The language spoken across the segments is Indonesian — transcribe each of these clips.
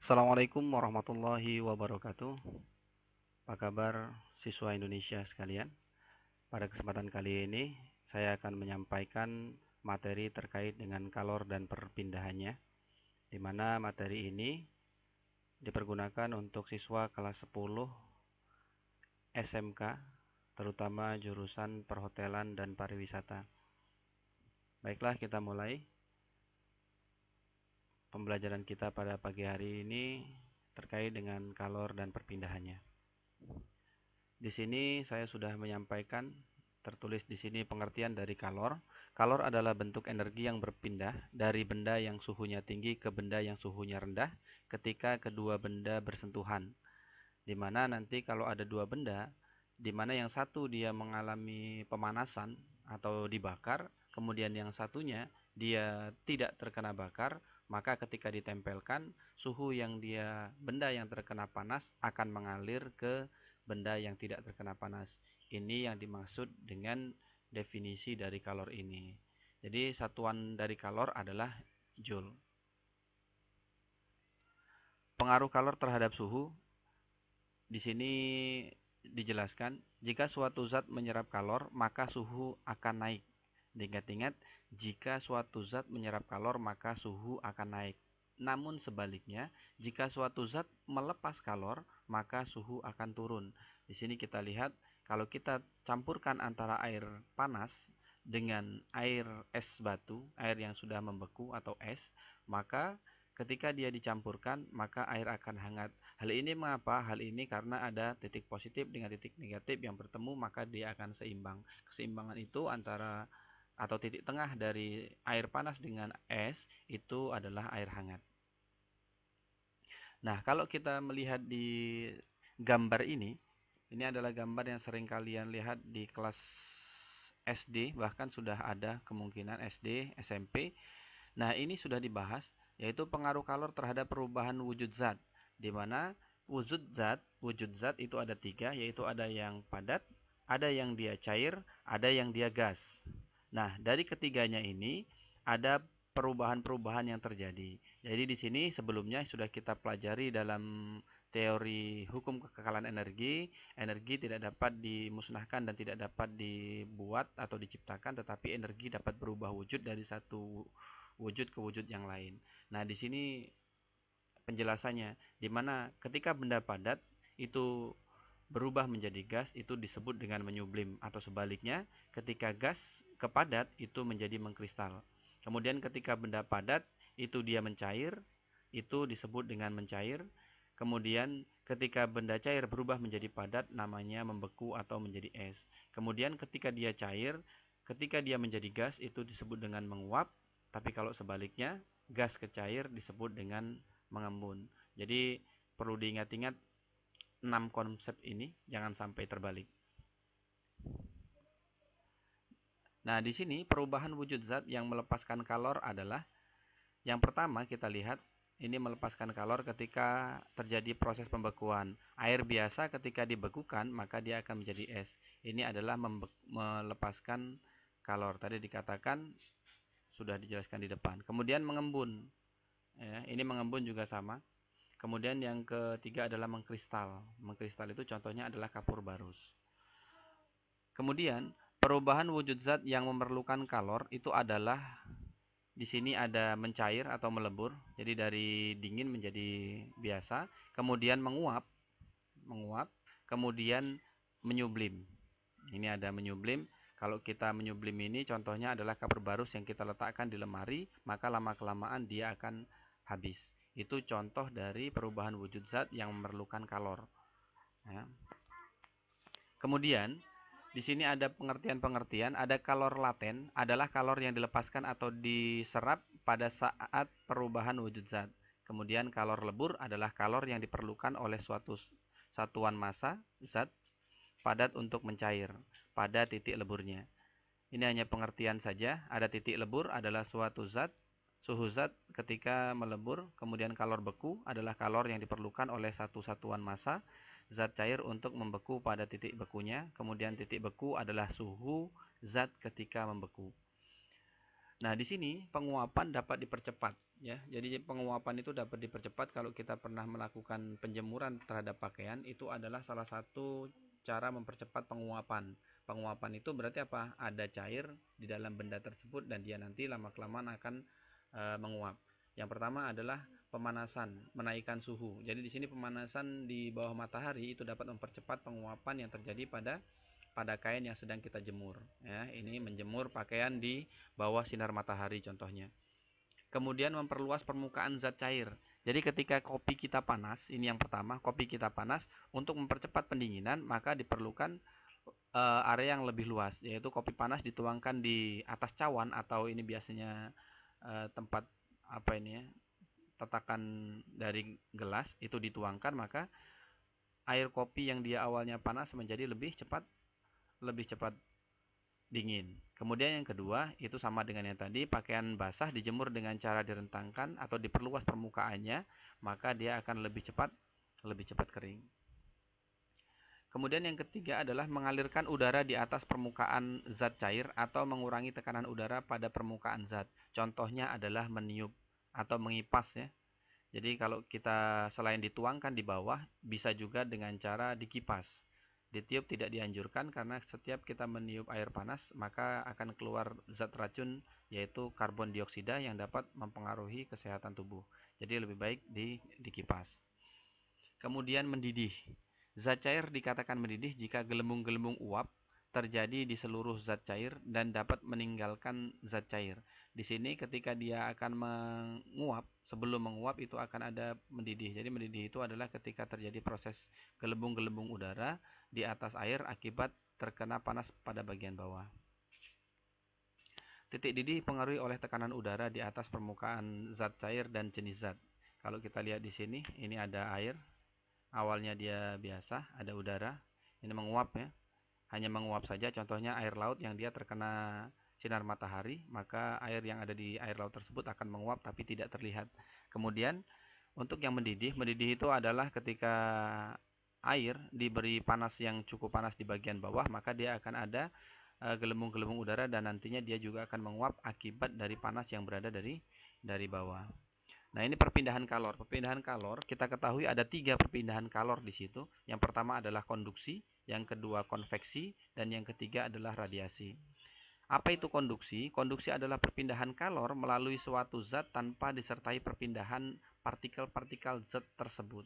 Assalamualaikum warahmatullahi wabarakatuh. Apa kabar siswa Indonesia sekalian? Pada kesempatan kali ini, saya akan menyampaikan materi terkait dengan kalor dan perpindahannya, di mana materi ini dipergunakan untuk siswa kelas 10 SMK, terutama jurusan perhotelan dan pariwisata. Baiklah, kita mulai pembelajaran kita pada pagi hari ini terkait dengan kalor dan perpindahannya. Di sini saya sudah menyampaikan, tertulis di sini pengertian dari kalor. Kalor adalah bentuk energi yang berpindah dari benda yang suhunya tinggi ke benda yang suhunya rendah ketika kedua benda bersentuhan. Di mana nanti kalau ada dua benda, di mana yang satu dia mengalami pemanasan atau dibakar, kemudian yang satunya dia tidak terkena bakar, maka ketika ditempelkan, suhu yang benda yang terkena panas akan mengalir ke benda yang tidak terkena panas. Ini yang dimaksud dengan definisi dari kalor ini. Jadi satuan dari kalor adalah joule. Pengaruh kalor terhadap suhu di sini dijelaskan, jika suatu zat menyerap kalor, maka suhu akan naik. Ingat-ingat, jika suatu zat menyerap kalor, maka suhu akan naik. Namun sebaliknya, jika suatu zat melepas kalor, maka suhu akan turun. Di sini kita lihat, kalau kita campurkan antara air panas dengan air es batu, air yang sudah membeku atau es, maka ketika dia dicampurkan, maka air akan hangat. Hal ini mengapa? Hal ini karena ada titik positif dengan titik negatif yang bertemu, maka dia akan seimbang. Keseimbangan itu antara atau titik tengah dari air panas dengan es itu adalah air hangat. Nah, kalau kita melihat di gambar ini adalah gambar yang sering kalian lihat di kelas SD, bahkan sudah ada kemungkinan SD, SMP. Nah, ini sudah dibahas, yaitu pengaruh kalor terhadap perubahan wujud zat, di mana wujud zat itu ada tiga, yaitu ada yang padat, ada yang dia cair, ada yang dia gas. Nah, dari ketiganya ini ada perubahan-perubahan yang terjadi. Jadi di sini sebelumnya sudah kita pelajari dalam teori hukum kekekalan energi, energi tidak dapat dimusnahkan dan tidak dapat dibuat atau diciptakan, tetapi energi dapat berubah wujud dari satu wujud ke wujud yang lain. Nah, di sini penjelasannya, di mana ketika benda padat itu berubah menjadi gas itu disebut dengan menyublim, atau sebaliknya ketika gas ke padat itu menjadi mengkristal. Kemudian ketika benda padat itu dia mencair, itu disebut dengan mencair. Kemudian ketika benda cair berubah menjadi padat namanya membeku atau menjadi es. Kemudian ketika dia cair, ketika dia menjadi gas itu disebut dengan menguap. Tapi kalau sebaliknya gas ke cair disebut dengan mengembun. Jadi perlu diingat-ingat 6 konsep ini, jangan sampai terbalik. Nah, di sini perubahan wujud zat yang melepaskan kalor adalah yang pertama kita lihat ini melepaskan kalor ketika terjadi proses pembekuan. Air biasa ketika dibekukan maka dia akan menjadi es. Ini adalah melepaskan kalor. Tadi dikatakan sudah dijelaskan di depan. Kemudian mengembun. Ya, ini mengembun juga sama. Kemudian yang ketiga adalah mengkristal. Mengkristal itu contohnya adalah kapur barus. Kemudian perubahan wujud zat yang memerlukan kalor itu adalah di sini ada mencair atau melebur. Jadi dari dingin menjadi biasa, kemudian menguap, kemudian menyublim. Ini ada menyublim. Kalau kita menyublim ini contohnya adalah kapur barus yang kita letakkan di lemari, maka lama-kelamaan dia akan habis. Itu contoh dari perubahan wujud zat yang memerlukan kalor. Ya. Kemudian di sini ada pengertian-pengertian. Ada kalor laten, adalah kalor yang dilepaskan atau diserap pada saat perubahan wujud zat. Kemudian kalor lebur adalah kalor yang diperlukan oleh suatu satuan massa zat padat untuk mencair pada titik leburnya. Ini hanya pengertian saja. Ada titik lebur adalah suatu zat, suhu zat ketika melebur. Kemudian kalor beku adalah kalor yang diperlukan oleh satu satuan massa zat cair untuk membeku pada titik bekunya. Kemudian titik beku adalah suhu zat ketika membeku. Nah, di sini penguapan dapat dipercepat ya. Jadi penguapan itu dapat dipercepat kalau kita pernah melakukan penjemuran terhadap pakaian, itu adalah salah satu cara mempercepat penguapan. Penguapan itu berarti apa? Ada cair di dalam benda tersebut dan dia nanti lama-kelamaan akan menguap. Yang pertama adalah pemanasan, menaikkan suhu. Jadi di sini pemanasan di bawah matahari itu dapat mempercepat penguapan yang terjadi pada kain yang sedang kita jemur ya. Ini menjemur pakaian di bawah sinar matahari contohnya. Kemudian memperluas permukaan zat cair. Jadi ketika kopi kita panas, ini yang pertama, kopi kita panas, untuk mempercepat pendinginan maka diperlukan area yang lebih luas, yaitu kopi panas dituangkan di atas cawan atau ini biasanya tempat apa ini ya, tatakan dari gelas itu dituangkan, maka air kopi yang dia awalnya panas menjadi lebih cepat dingin. Kemudian yang kedua, itu sama dengan yang tadi, pakaian basah dijemur dengan cara direntangkan atau diperluas permukaannya, maka dia akan lebih cepat kering. Kemudian yang ketiga adalah mengalirkan udara di atas permukaan zat cair atau mengurangi tekanan udara pada permukaan zat. Contohnya adalah meniup atau mengipas ya. Jadi kalau kita selain dituangkan di bawah, bisa juga dengan cara dikipas. Ditiup tidak dianjurkan karena setiap kita meniup air panas maka akan keluar zat racun yaitu karbon dioksida yang dapat mempengaruhi kesehatan tubuh. Jadi lebih baik dikipas. Kemudian mendidih. Zat cair dikatakan mendidih jika gelembung-gelembung uap terjadi di seluruh zat cair dan dapat meninggalkan zat cair. Di sini ketika dia akan menguap, sebelum menguap itu akan ada mendidih. Jadi mendidih itu adalah ketika terjadi proses gelembung-gelembung udara di atas air akibat terkena panas pada bagian bawah. Titik didih dipengaruhi oleh tekanan udara di atas permukaan zat cair dan jenis zat. Kalau kita lihat di sini, ini ada air. Awalnya dia biasa, ada udara. Ini menguap ya. Hanya menguap saja, contohnya air laut yang dia terkena sinar matahari, maka air yang ada di air laut tersebut akan menguap tapi tidak terlihat. Kemudian untuk yang mendidih itu adalah ketika air diberi panas yang cukup panas di bagian bawah, maka dia akan ada gelembung-gelembung udara dan nantinya dia juga akan menguap akibat dari panas yang berada dari bawah. Nah, ini perpindahan kalor. Perpindahan kalor, kita ketahui ada 3 perpindahan kalor di situ. Yang pertama adalah konduksi, yang kedua konveksi, dan yang ketiga adalah radiasi. Apa itu konduksi? Konduksi adalah perpindahan kalor melalui suatu zat tanpa disertai perpindahan partikel-partikel zat tersebut.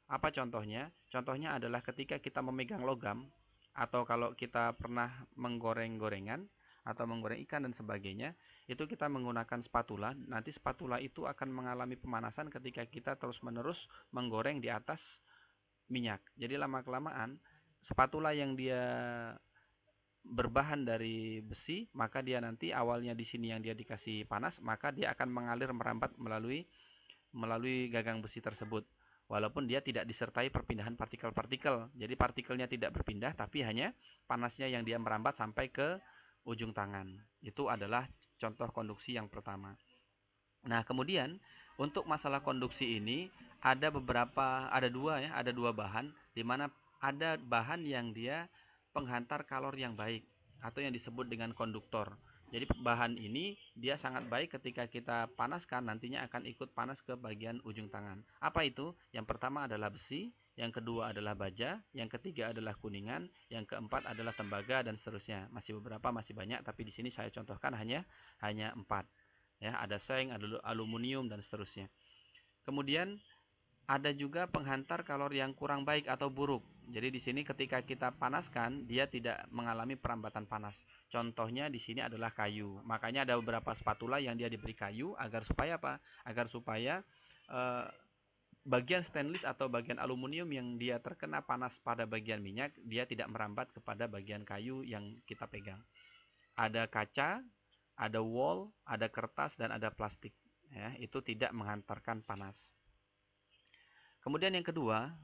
Apa contohnya? Contohnya adalah ketika kita memegang logam, atau kalau kita pernah menggoreng gorengan, atau menggoreng ikan dan sebagainya, itu kita menggunakan spatula. Nanti spatula itu akan mengalami pemanasan ketika kita terus-menerus menggoreng di atas minyak. Jadi lama-kelamaan spatula yang dia berbahan dari besi, maka dia nanti awalnya di sini yang dia dikasih panas, maka dia akan mengalir merambat melalui gagang besi tersebut. Walaupun dia tidak disertai perpindahan partikel-partikel. Jadi partikelnya tidak berpindah, tapi hanya panasnya yang dia merambat sampai ke ujung tangan. Itu adalah contoh konduksi yang pertama. Nah, kemudian untuk masalah konduksi ini ada dua bahan di mana ada bahan yang dia penghantar kalor yang baik atau yang disebut dengan konduktor. Jadi bahan ini dia sangat baik ketika kita panaskan nantinya akan ikut panas ke bagian ujung tangan. Apa itu? Yang pertama adalah besi, yang kedua adalah baja, yang ketiga adalah kuningan, yang keempat adalah tembaga dan seterusnya. Masih beberapa, masih banyak, tapi di sini saya contohkan hanya 4. Ya, ada seng, ada aluminium dan seterusnya. Kemudian ada juga penghantar kalor yang kurang baik atau buruk. Jadi di sini ketika kita panaskan, dia tidak mengalami perambatan panas. Contohnya di sini adalah kayu. Makanya ada beberapa spatula yang dia diberi kayu agar supaya apa? Agar supaya bagian stainless atau bagian aluminium yang dia terkena panas pada bagian minyak, dia tidak merambat kepada bagian kayu yang kita pegang. Ada kaca, ada wall, ada kertas dan ada plastik. Ya, itu tidak menghantarkan panas. Kemudian yang kedua,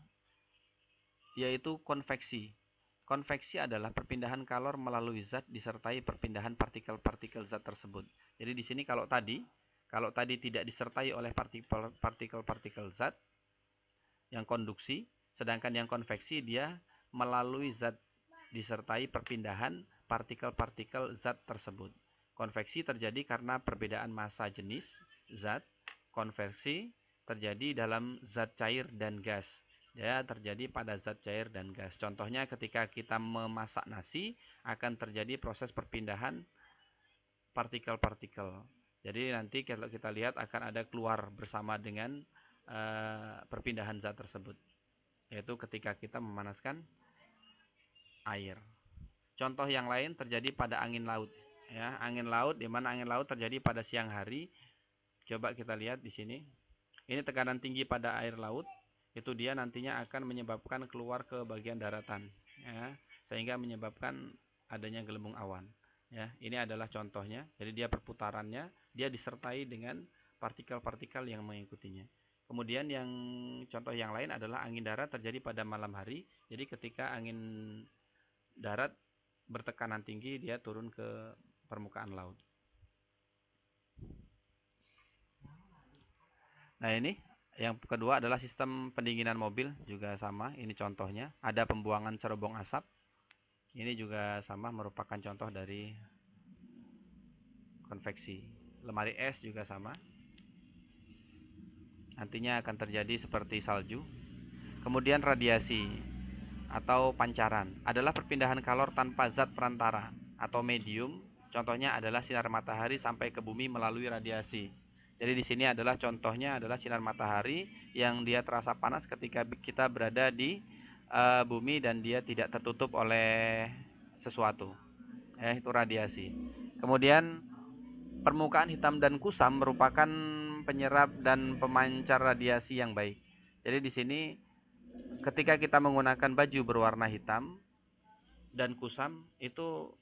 yaitu konveksi. Konveksi adalah perpindahan kalor melalui zat disertai perpindahan partikel-partikel zat tersebut. Jadi di sini kalau tadi tidak disertai oleh partikel-partikel zat yang konduksi, sedangkan yang konveksi dia melalui zat disertai perpindahan partikel-partikel zat tersebut. Konveksi terjadi karena perbedaan massa jenis zat. Konversi terjadi dalam zat cair dan gas. Ya, terjadi pada zat cair dan gas. Contohnya ketika kita memasak nasi, akan terjadi proses perpindahan partikel-partikel. Jadi nanti kalau kita lihat akan ada keluar bersama dengan perpindahan zat tersebut. Yaitu ketika kita memanaskan air. Contoh yang lain terjadi pada angin laut. Ya, angin laut, di mana angin laut terjadi pada siang hari. Coba kita lihat di sini. Ini tekanan tinggi pada air laut. Itu dia nantinya akan menyebabkan keluar ke bagian daratan. Ya, sehingga menyebabkan adanya gelembung awan. Ya, ini adalah contohnya. Jadi dia perputarannya, dia disertai dengan partikel-partikel yang mengikutinya. Kemudian yang contoh yang lain adalah angin darat terjadi pada malam hari. Jadi ketika angin darat bertekanan tinggi, dia turun ke permukaan laut. Nah, ini yang kedua adalah sistem pendinginan mobil, juga sama. Ini contohnya, ada pembuangan cerobong asap. Ini juga sama, merupakan contoh dari konveksi. Lemari es juga sama. Nantinya akan terjadi seperti salju. Kemudian radiasi atau pancaran adalah perpindahan kalor tanpa zat perantara atau medium. Contohnya adalah sinar matahari sampai ke bumi melalui radiasi. Jadi di sini adalah contohnya adalah sinar matahari yang dia terasa panas ketika kita berada di bumi dan dia tidak tertutup oleh sesuatu. Itu radiasi. Kemudian permukaan hitam dan kusam merupakan penyerap dan pemancar radiasi yang baik. Jadi di sini ketika kita menggunakan baju berwarna hitam dan kusam, itu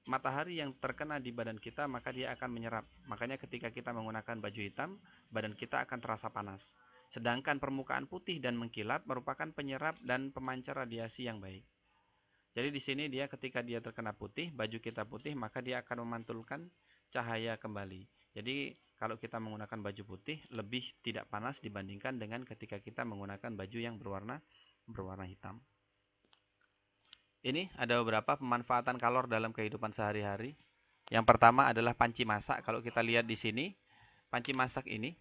matahari yang terkena di badan kita maka dia akan menyerap. Makanya ketika kita menggunakan baju hitam, badan kita akan terasa panas. Sedangkan permukaan putih dan mengkilap merupakan penyerap dan pemancar radiasi yang baik. Jadi di sini dia ketika dia terkena putih, baju kita putih, maka dia akan memantulkan cahaya kembali. Jadi kalau kita menggunakan baju putih lebih tidak panas dibandingkan dengan ketika kita menggunakan baju yang berwarna hitam. Ini ada beberapa pemanfaatan kalor dalam kehidupan sehari-hari. Yang pertama adalah panci masak. Kalau kita lihat di sini, panci masak ini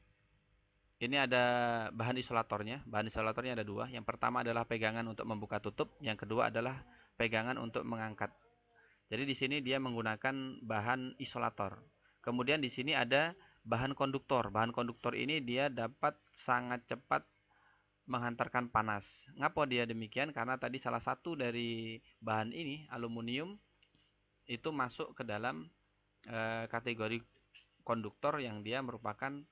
ada bahan isolatornya. Bahan isolatornya ada dua. Yang pertama adalah pegangan untuk membuka tutup. Yang kedua adalah pegangan untuk mengangkat. Jadi di sini dia menggunakan bahan isolator. Kemudian di sini ada bahan konduktor. Bahan konduktor ini dia dapat sangat cepat menghantarkan panas. Ngapa dia demikian? Karena tadi salah satu dari bahan ini, aluminium, itu masuk ke dalam kategori konduktor yang dia merupakan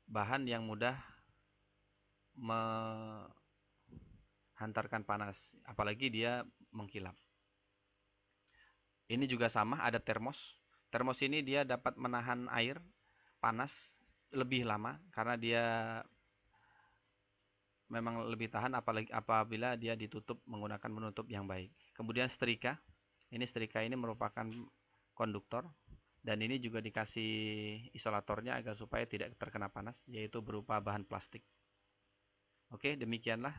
bahan yang mudah menghantarkan panas, apalagi dia mengkilap. Ini juga sama, ada termos. Termos ini dia dapat menahan air panas lebih lama karena dia memang lebih tahan apalagi apabila dia ditutup menggunakan penutup yang baik. Kemudian setrika. Setrika ini merupakan konduktor dan ini juga dikasih isolatornya agar supaya tidak terkena panas, yaitu berupa bahan plastik. Oke, demikianlah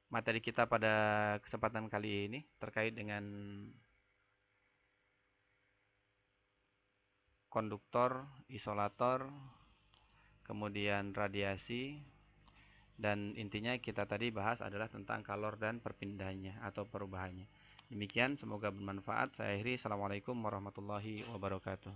materi kita pada kesempatan kali ini terkait dengan konduktor, isolator, kemudian radiasi. Dan intinya kita tadi bahas adalah tentang kalor dan perpindahannya atau perubahannya. Demikian, semoga bermanfaat. Saya akhiri. Assalamualaikum warahmatullahi wabarakatuh.